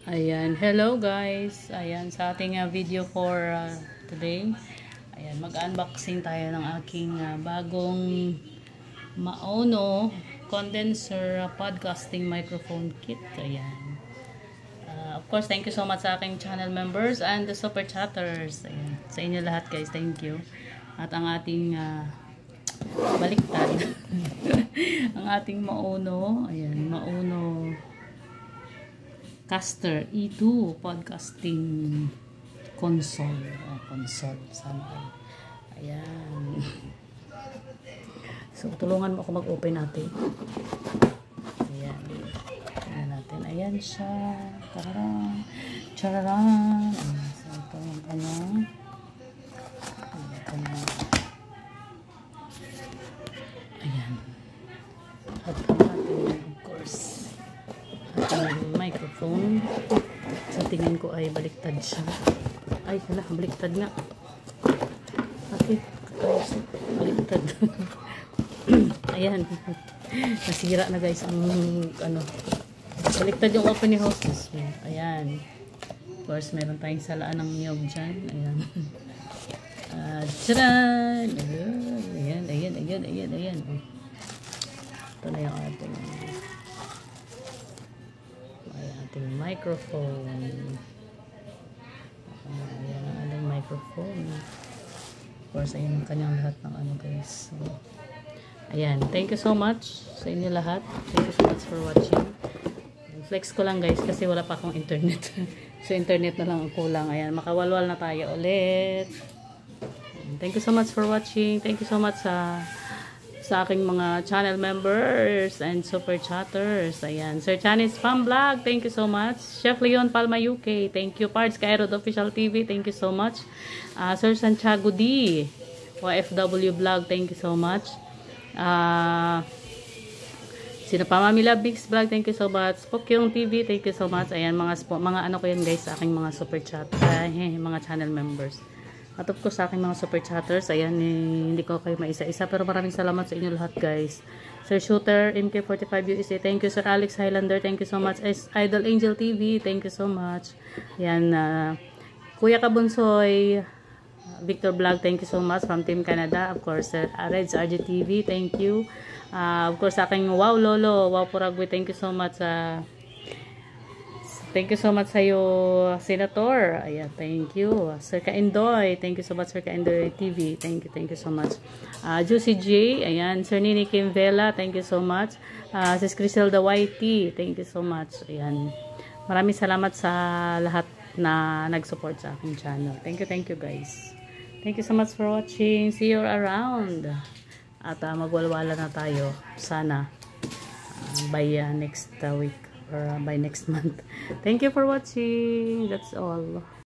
Ayan, hello guys. Ayan, sa ating video for today. Ayan, mag-unboxing tayo ng aking bagong Maono condenser podcasting microphone kit. Ayan. Of course, thank you so much sa aking channel members and the super chatters. Ayan, sa inyo lahat guys, thank you. At ang ating baliktad. Ang ating Maono, ayan, Maono Caster E2 podcasting console. Console sana. Ayan. So tulungan mo ako mag-open natin. Ayan. Ayan natin. Ayan siya. Tararang. Chararang. So ito yung ano. Ayan. At natin of course ating microphone. Sa tingin ko ay baliktad siya. Ay, wala, baliktad nga. Okay, baliktad. Ayan. Nasira na guys ang ano. Baliktad yung open ni hostess. Ayan. Of course, meron tayong salaan ng niyog dyan. Ayan. Tcharan! Ayan, ayan, ayan, ayan, ayan. Ito na yung ating microphone. Ayan ang ating microphone. Of course, ayan ang kanyang lahat ng ano guys. So, ayan. Thank you so much sa inyo lahat. Thank you so much for watching. Flex ko lang guys kasi wala pa akong internet. So, internet na lang ang kulang. Ayan, makawalwal na tayo ulit. Thank you so much for watching. Thank you so much sa aking mga channel members and super chatters. Ayan. Sir Chanis Spam Vlog, thank you so much. Chef Leon Palma UK, thank you. Pards Kairod Official TV, thank you so much. Sir Santiago D, YFW Vlog, thank you so much. Sino pa? Mamila Bigs Vlog, thank you so much. Pokyong TV, thank you so much. Ayan, mga ano ko yun guys sa aking mga super chat, mga channel members. At of course sa aking mga super chatters, ayan, hindi ko kayo maisa-isa pero maraming salamat sa inyo lahat guys. Sir Shooter, MK45 USA, thank you. Sir Alex Highlander, thank you so much. Idol Angel TV, thank you so much. Ayan, Kuya Kabunsoy, Victor Vlog, thank you so much from Team Canada. Of course, Sir Reds RGTV, thank you. Of course sa aking Wow Lolo, Wow Puragwe, thank you so much. Thank you so much sa iyo, Senator. Ayan, thank you. Sir Kaindoy, thank you so much, Sir Kaindoy TV. Thank you so much. Juicy J, ayan. Sir Nini Kim Vela, thank you so much. Sis Criselda YT, thank you so much. Ayan. Maraming salamat sa lahat na nag-support sa aking channel. Thank you guys. Thank you so much for watching. See you around. At magwalwala na tayo. Sana by next week. Or by next month. Thank you for watching. That's all.